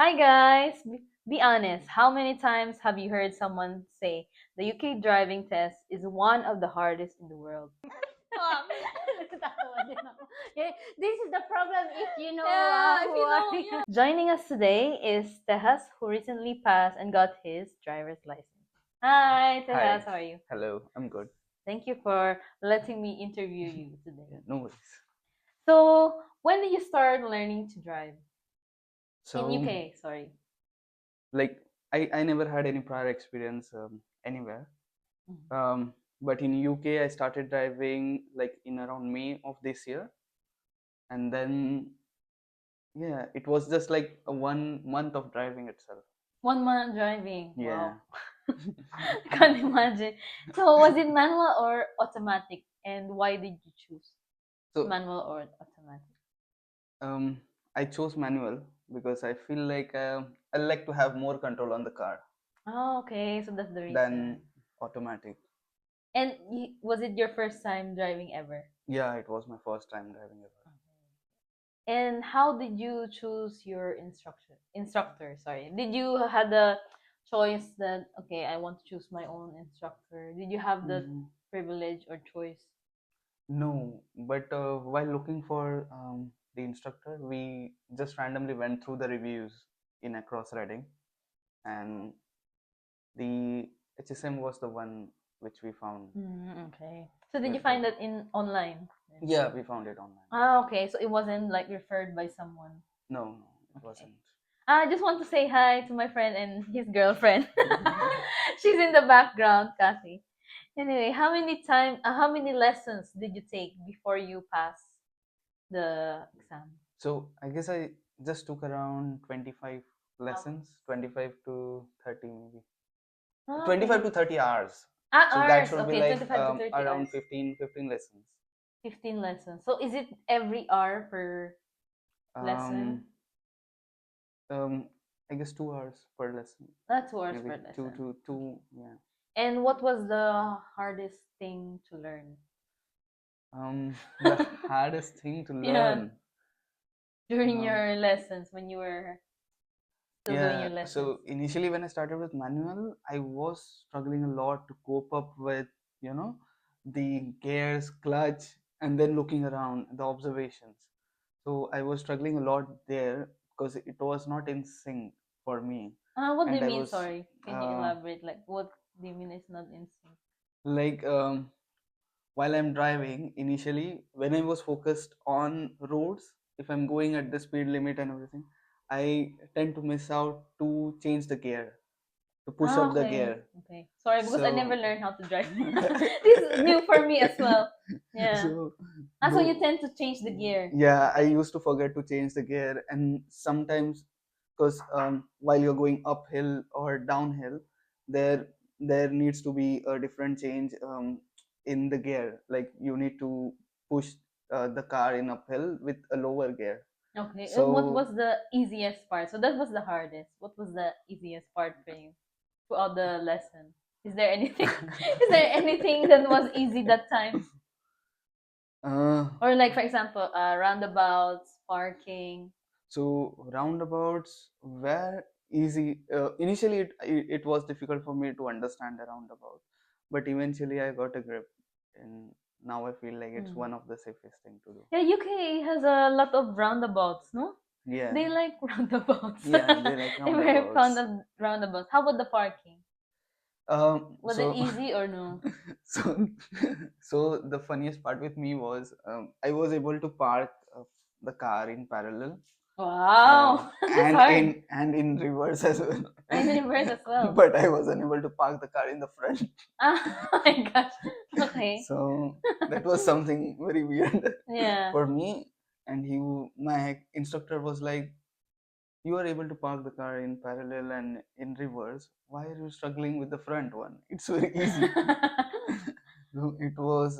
Hi guys! Be honest, how many times have you heard someone say the UK driving test is one of the hardest in the world? Um, Nagtatawa din ako. This is the problem if you know Yeah, if who you are know, you. yeah. Joining us today is Tehas, who recently passed and got his driver's license. Hi, Tehas, Hi. how are you? Hello. I'm good. Thank you for letting me interview you Yeah, today. no worries. So, when did you start learning to drive? In So, UK, sorry. like, I never had any prior experience anywhere. Mhm. But in UK, I started driving like in around May of this year, and then yeah, it was just like a 1 month of driving itself. 1 month driving. Yeah. Wow. I can't imagine. So was it manual or automatic? And why did you choose So, manual or automatic? um, I chose manual because I feel like I like to have more control on the car Oh, okay. So that's the than reason. automatic. And was it your first time driving ever? Yeah, it was my first time driving ever. And how did you choose your instructor? Sorry. Did you had the choice that okay, I want to choose my own instructor? Did you have the Mhm. privilege or choice? No, but while looking for the instructor, we just randomly went through the reviews in Across Reading, and the HSM was the one which we found. Okay. So did you Very find good. that in online? Yeah, we found it online. Ah, okay. So it wasn't like referred by someone. No, no, it Okay. wasn't. I just want to say hi to my friend and his girlfriend. She's in the background, Kathy. Anyway, how many lessons did you take before you pass the exam? So I guess I just took around 25 lessons, 25 to 30 maybe. Oh, 25 okay. to 30 hours. Ah, So that hours. should be Okay, like 25 to 30 hours. around 15 lessons. 15 lessons. So is it every hour per lesson? Um, Um, I guess 2 hours per lesson, 2 hours maybe per two lesson. to Okay. two. Yeah. And what was the hardest thing to learn? The hardest thing to Yeah, learn. during Um, your lessons when you were still doing yeah. your lessons. So initially, when I started with manual, I was struggling a lot to cope up with you know the gears, clutch, and then looking around the observations. So I was struggling a lot there because it was not in sync for me, What do you and I mean? was Sorry, can you uh, elaborate? Like, what do you mean it's not in sync? like while I'm driving, initially, when I was focused on roads, if I'm going at the speed limit and everything, I tend to miss out to change the gear, to push Ah, up the okay, gear. okay. Sorry, because I never So, learned how to drive. This is new for me as well. Yeah. so So you no, tend to change the gear. yeah, I Okay. used to forget to change the gear, and sometimes, because while you're going uphill or downhill, there there needs to be a different change in the gear. Like you need to push the car in uphill with a lower gear. Okay. And what So was the easiest part? So that was the hardest. What was the easiest part for you throughout the lesson? Is there anything? Is there anything that was easy that time? uh, Or like, for example, roundabouts, parking. so roundabouts were easy. Initially, it was difficult for me to understand the roundabout, but eventually I got a grip, and now I feel like it's Mm. one of the safest thing to do. Yeah, UK has a lot of roundabouts, no? Yeah, They like roundabouts. yeah, they like They're very fond roundabouts. of roundabouts. How about the parking? Was it So easy or no? so so the funniest part with me was I was able to park the car in parallel Wow, that's and hard. in reverse as well. And in reverse as well. But I was unable to park the car in the front. Oh my gosh. Okay. So that was something very weird Yeah. for me. And my instructor was like, "You are able to park the car in parallel and in reverse. Why are you struggling with the front one? It's very easy." So it was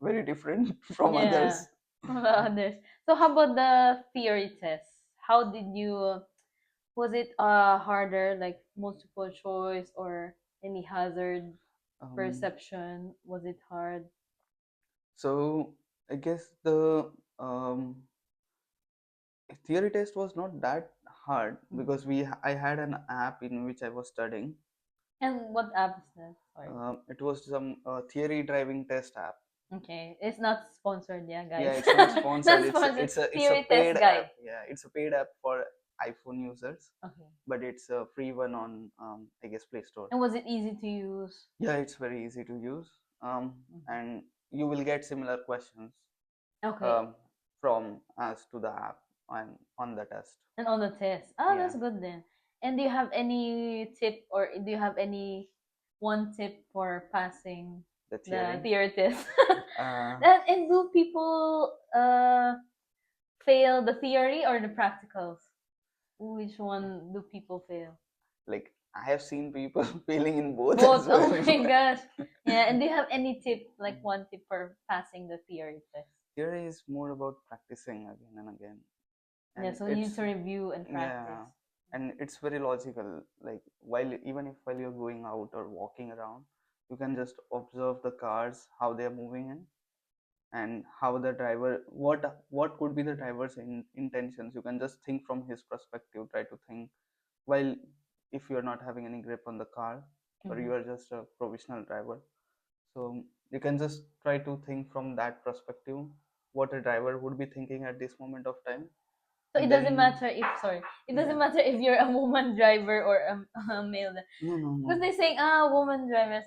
very different from Yeah. others. From the others. So how about the theory test? How did you was it harder like multiple choice or any hazard Um, perception? Was it hard? so I guess the theory test was not that hard Mhm. because I had an app in which I was studying. And what app is that? Sorry. It was some theory driving test app. Okay, it's not sponsored, yeah, Yeah, guys. it's not sponsored. Not sponsored. It's a Theory paid test guide. app. Yeah, it's a paid app for iPhone users, Okay. but it's a free one on I guess Play Store. And was it easy to use? Yeah, it's very easy to use. Mhm. And you will get similar questions Okay. from us to the app on the test. And on the test. Oh, Yeah, that's good then. And do you have any tip or do you have any one tip for passing the the theory. theory test? Uh, And do people fail the theory or the practicals? Which one do people fail? like I have seen people failing in both Both. as well. Oh my gosh. Yeah. And do you have any tip, like one tip for passing the theory test? Theory is more about practicing again and again. Yeah. And So you need it's to review and yeah, practice. and it's very logical. Like even if while you're going out or walking around, you can just observe the cars, how they are moving in, and how the driver, what could be the driver's intentions. You can just think from his perspective. Try to think while if you're not having any grip on the car or you Mhm. are just a provisional driver, so you can just try to think from that perspective what a driver would be thinking at this moment of time. So it And doesn't then matter if sorry, it doesn't yeah, matter if you're a woman driver or a male. no. Because they saying woman drivers,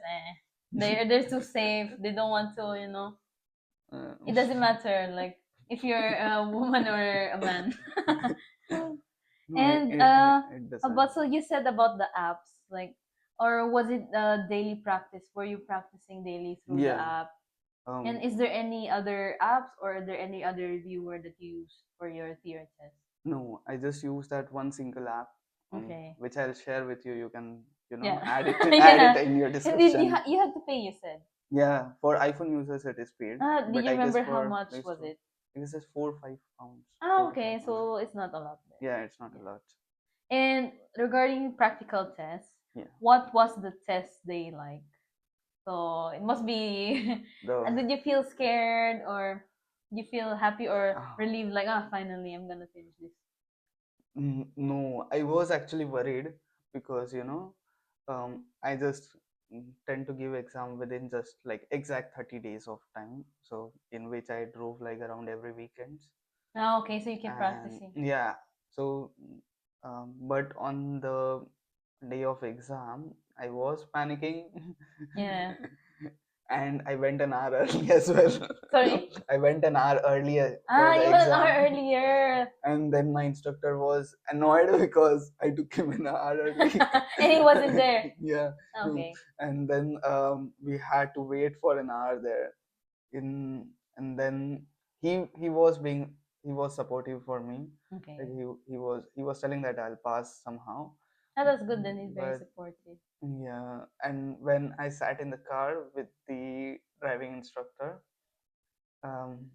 they're too safe. They don't want to, uh, It doesn't matter like if you're a woman or a man. no, And it doesn't. about so you said about the apps, like, or was it daily practice? Were you practicing daily through the Yeah. app? And um is there any other apps or are there any other reviewer that you use for your theory test? no, I just use that one single app, Okay. which I'll share with you. You can, Yeah. add it Yeah. in your And description. you had to pay, you said. Yeah, for iPhone users it is paid, Did but you I guess remember how for much Play was Store, it? it is just 4 or 5 pounds. Okay, 4 to 5 pounds. so it's not a lot then. Yeah, it's not a Yeah. lot. And regarding practical tests, Yeah. what was the test day like? So it must be. The Did you feel scared or you feel happy or ah, relieved? Like, finally, I'm gonna finish this. no, I was actually worried because I just tend to give exam within just like exact 30 days of time, so in which I drove like around every weekends. Oh, okay, so you kept And practicing. yeah, so but on the day of exam I was panicking. Yeah. And I went an hour early as well. Sorry? I went an hour earlier for the You went an hour exam. earlier. And then my instructor was annoyed because I took him an hour early. And he wasn't there. Yeah. Okay. And then we had to wait for an hour there. And then he was supportive for me. Okay. Like he was telling that I'll pass somehow. Oh, that's good then. He's very But supportive. yeah, and when I sat in the car with the driving instructor, um,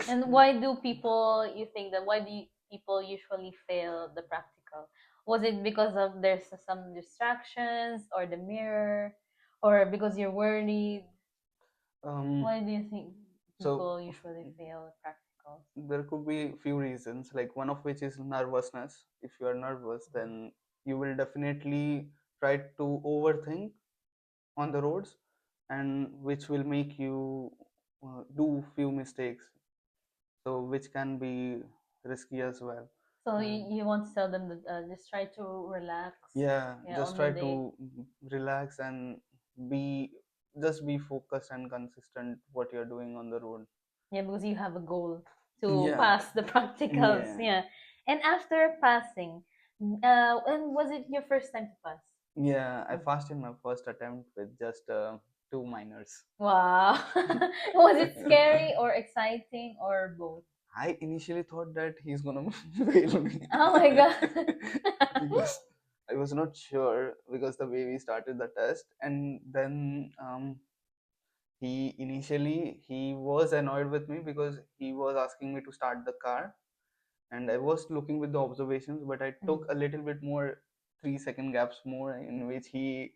And why do people, you think that, why do people usually fail the practical? Was it because of there's some distractions or the mirror or because you're worried? um, Why do you think so people usually fail practicals? there could be few reasons, like one of which is nervousness. If you are nervous, then you will definitely try to overthink on the roads, and which will make you do few mistakes, so which can be risky as well. So you want to tell them that just try to relax. Yeah, Yeah, just on the try day. to relax and be just be focused and consistent what you're doing on the road. Yeah, because you have a goal to Yeah, pass the practicals. yeah, Yeah. And after passing, when was it your first time to pass? yeah. I passed in my first attempt with just 2 minors. Wow. Was it scary or exciting or both? I initially thought that he's gonna fail me. Oh my god. Because I was not sure because the way we started the test, and then he was annoyed with me because he was asking me to start the car, and I was looking with the observations, but I took a little bit more 3 second gaps more in which he,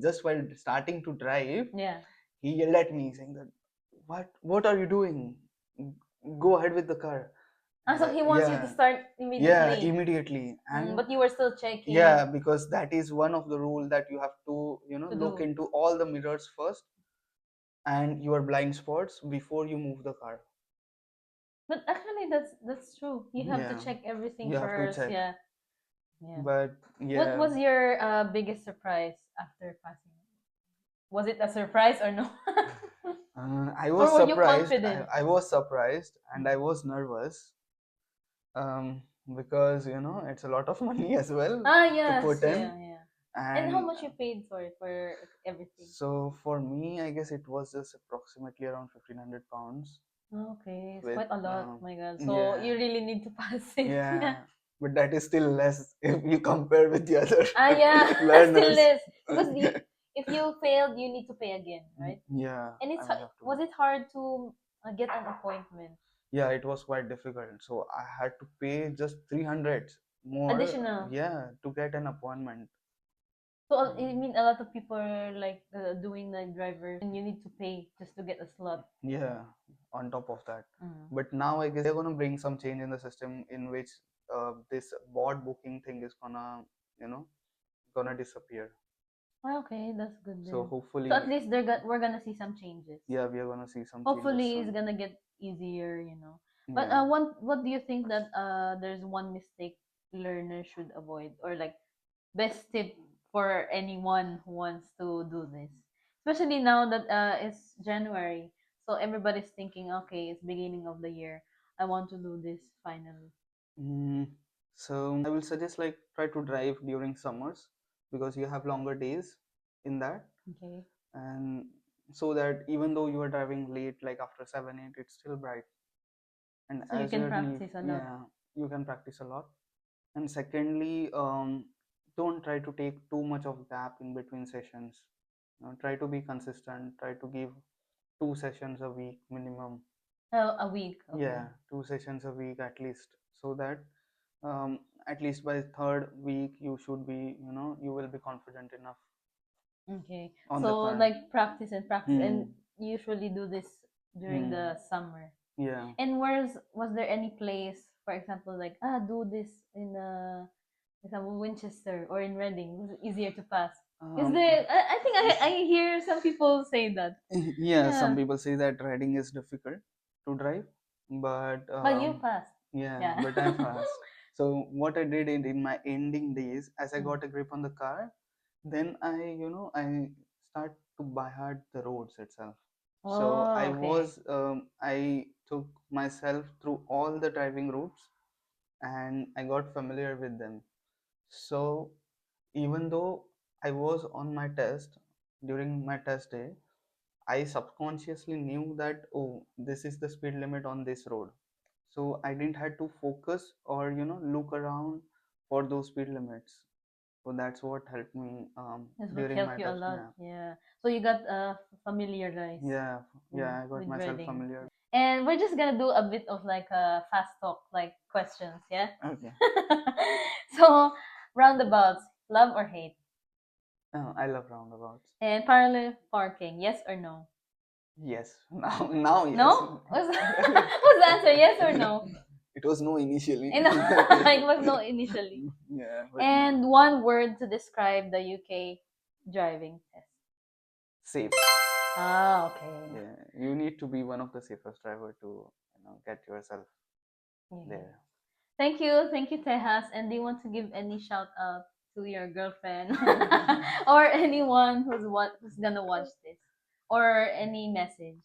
just while starting to drive, Yeah. he yelled at me saying that, what are you doing? Go ahead with the car. So he wants you to yeah, start yeah, immediately. immediately. And But you were still checking yeah, because that is one of the rule that you have to, to look do. into all the mirrors first and your blind spots before you move the car. But actually, that's true. You have to Yeah, check everything you have to first. check. Yeah, yeah. But What yeah, was your biggest surprise after passing? Was it a surprise or no? I Or was were you surprised. confident? I was surprised and I Mm. was nervous, um, because it's a lot of money as well to Yes, put in. yeah, yeah. And how And much you paid for everything? so for me, I guess it was just approximately around 1,500 pounds Okay, it's with, quite a lot. My God. So yeah, you really need to pass it. Yeah. yeah, but that is still less if you compare with the other Yeah, still learners. less because if you failed, you need to pay again, right? Yeah, And I will have to. was it hard to get an appointment? Yeah, it was quite difficult. So I had to pay just 300 more, Additional. yeah, to get an appointment. So I mean, a lot of people are like doing like drivers, and you need to pay just to get a slot. Yeah, on top of that. Mm. But now I guess they're gonna bring some change in the system in which this bot booking thing is you know, gonna disappear. Okay, that's good So then. So at hopefully, least we're gonna see some changes. yeah, we are gonna see some changes Hopefully, it's soon. gonna get easier. But Yeah. what do you think that there's one mistake learners should avoid, or like best tip for anyone who wants to do this, especially now that it's January, so everybody's thinking, okay, it's beginning of the year, I want to do this finally. Mm, so I will suggest like try to drive during summers because you have longer days in that, Okay, and so that even though you are driving late, like after 7 8, it's still bright. And so you as can you need, practice a lot. yeah, you can practice a lot. And secondly, don't try to take too much of gap in between sessions. Try to be consistent. Try to give 2 sessions a week minimum. A week, okay. Yeah, 2 sessions a week at least, so that at least by third week you should be, you will be confident enough Okay, on the so car. like practice and practice, Hmm. and usually do this during Hmm. the summer. Yeah. And was there any place, for example, like do this in example Winchester or in Reading, was it easier to pass? Is Um, there? I think I hear some people say that. yeah, some Yeah, people say that riding is difficult to drive, but but you passed. yeah, Yeah. but I passed. So what I did in my ending days, as I Mm. got a grip on the car, then I start to by heart the roads itself. So Oh, okay. I took myself through all the driving routes and I got familiar with them. So even though I was on my test during my test day, I subconsciously knew that, oh, this is the speed limit on this road. So I didn't have to focus or look around for those speed limits. So that's what helped me That's what during helped my you a test. lot. Yeah, Yeah. So you got familiarized. yeah, Yeah, yeah. I got with myself Reading. familiar. And we're just gonna do a bit of like a fast talk, like questions, yeah? Okay. So, roundabouts, love or hate? I love roundabouts. And parallel parking, yes or no? Yes. Now, yes. No? What's the answer, yes or no? It was no initially. You know, it was no initially. Yeah, but And now one word to describe the UK driving test. safe. Ah, okay. Yeah, you need to be one of the safest driver to get yourself Yeah. there. Thank you, Tejas. And do you want to give any shout out to your girlfriend or anyone who's gonna watch this, or any message?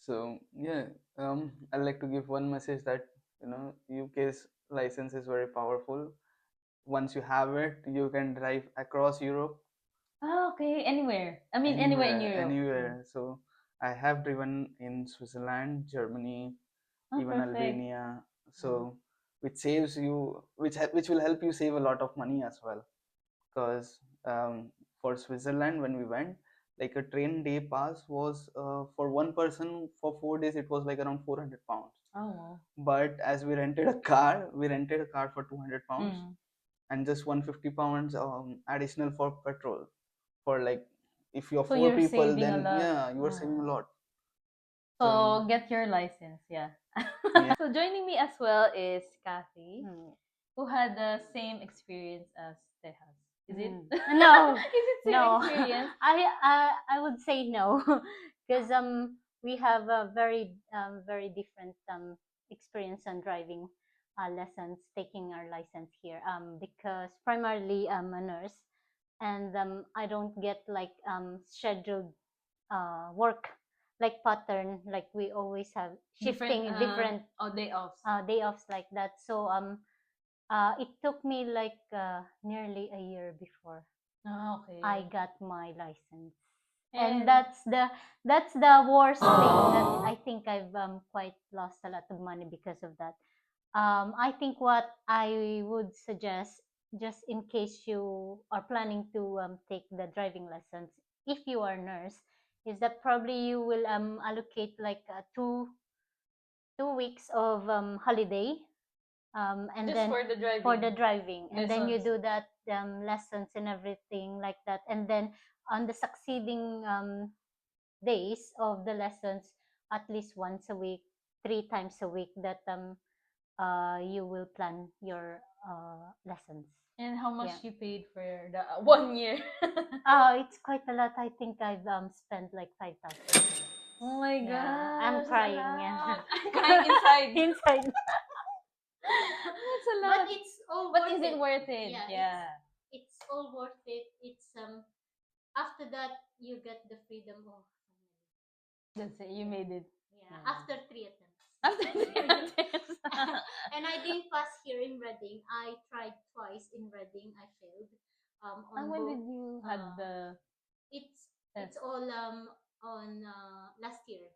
So yeah, I'd like to give one message that UK's license is very powerful. Once you have it, you can drive across Europe, Ah, okay, anywhere. I mean, anywhere in anywhere, Europe. Mm. anywhere. So I have driven in Switzerland, Germany, Oh, even perfect. Albania. Mm. So which saves you, which will help you save a lot of money as well. Because for Switzerland, when we went, like a train day pass was for one person for 4 days, it was like around 400 pounds. Oh, wow. But as we rented a car for 200 pounds Mm. and just 150 pounds additional for petrol. For like, if you're So four you're people, saving a then lot. yeah, you are saving a Mm. lot. So So get your license, yeah. Yeah. So joining me as well is Kathy, Mm. who had the same experience as Tejas. Is it? Mm. No, Is it same no. experience? I would say no, because we have a very different experience on driving lessons, taking our license here. Because primarily I'm a nurse, and I don't get like scheduled work like pattern, like we always have Different shifting different day offs. day offs like that. So it took me like nearly a year before Okay. I got my license. And And that's the worst thing that I think I've quite lost a lot of money because of that. I think what I would suggest, just in case you are planning to take the driving lessons, if you are a nurse, is that probably you will allocate like 2 weeks of holiday, and just then for the driving. for the driving, and then you lessons. do that lessons and everything like that, and then on the succeeding days of the lessons, at least once a week, 3 times a week, that you will plan your lessons. And how much Yeah. you paid for the 1 year? It's quite a lot. I think I've spent like 5,000. Oh my Yeah, gosh, I'm that's a crying. Yeah. lot. I'm crying inside. Inside. That's a But lot. it's all But worth is it it. worth it? Yeah, Yeah. it's all worth it. It's after that you get the freedom of That's it. You made it. yeah, after 3 attempts. After the attempts. And I didn't pass here in Reading. I tried twice in Reading. I failed. On When both. did you had the It's test? all on last year.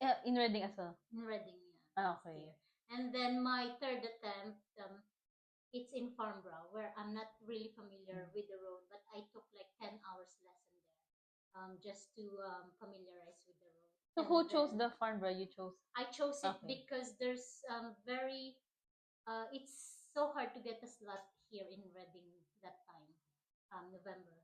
Yeah, in Reading as well. In Reading, yeah. Ah, Last okay. year. And then my third attempt, it's in Farnborough, where I'm not really familiar with the road, but I took like 10 hours lesson there, just to familiarize with the road. So And who chose then the Farnborough? You chose. I chose it Okay. because there's very it's so hard to get a slot here in Reading that time, November.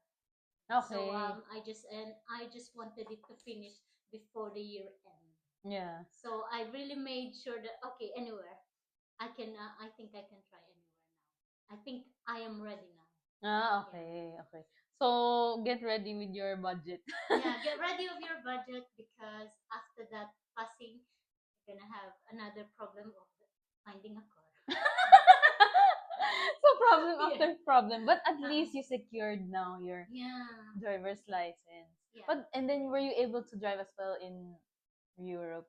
So Okay. I just wanted it to finish before the year end. Yeah. So I really made sure that okay, anywhere I can. I think I can try anywhere now. I think I am ready now. Ah, okay, okay. So get ready with your budget. Yeah, get ready with your budget, because after that passing, you're gonna have another problem of finding a car. So problem after Yeah. problem, but at least you secured now your Yeah. driver's license. Yeah. But and then were you able to drive as well in Europe?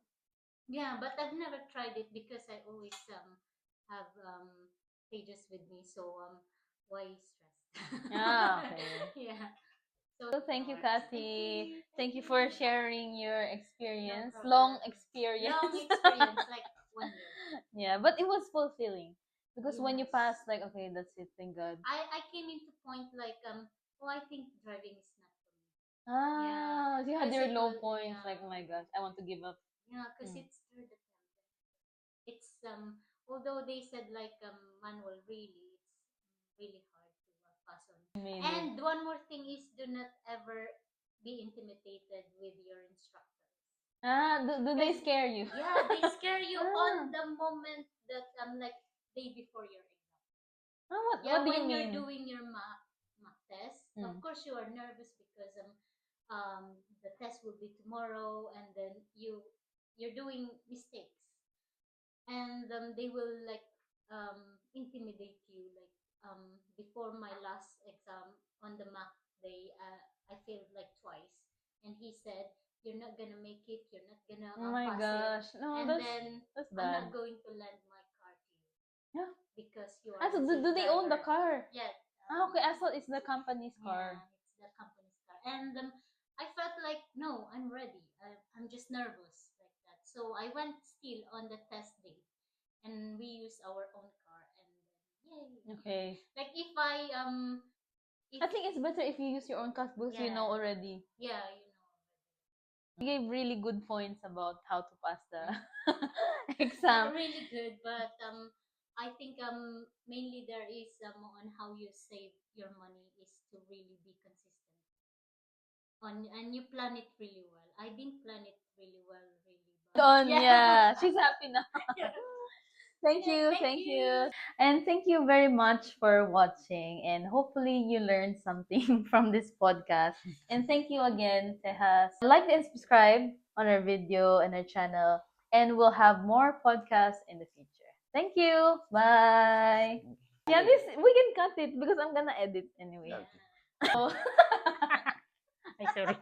Yeah, but I've never tried it because I always have pages with me, so why stress? Ah, okay. Yeah. So So thank you, 2 hours. Kathy. Thank you for sharing your experience, problem. long experience. Long experience, like 1 year. Yeah, but it was fulfilling because when you Yes. pass, like, okay, that's it, thank God. I came into point like oh, I think driving is not for me. Ah, so you had Because your it low was points, like, oh my gosh, I want to give up. yeah, because Mm. it's third attempt. It's although they said like manual, really it's really hard to pass on. Made it. And one more thing is, do not ever be intimidated with your instructors. Ah, do they 'Cause, scare you? yeah, they scare you Ah. on the moment that like day before your exam. Ah, Yeah, what do you when you're mean? doing your mock test, of Mm. course you are nervous because the test will be tomorrow, and then you're doing mistakes, and they will like intimidate you. Like before my last exam on the mock day, I failed like twice, and he said, "You're not gonna make it. You're not gonna Oh my pass gosh, it, no, and then that's I'm bad. not going to lend my car to you Yeah. because you Ah, are so the do safe they own the driver." car? Yeah. Ah, okay, I thought it's the company's car. Yeah, it's the company's car. And I felt like, no, I'm ready. I'm just nervous like that. So I went still on the test day, and we used our own car, and then yay. Okay. Like if I I think it's better if you use your own car because you yeah, know already. yeah, You gave really good points about how to pass the not exam. really good, but I think mainly there is on how you save your money is to really be consistent on, and you plan it really well. I didn't plan it really well, really, Yeah, she's happy now. Thank Yeah, you, thank you. And thank you very much for watching. And hopefully you learned something from this podcast. And thank you again, Tejas. Like and subscribe on our video and our channel. And we'll have more podcasts in the future. Thank you. Bye. Yeah, this we can cut it because I'm gonna edit anyway. Okay. Oh. Ay, sorry.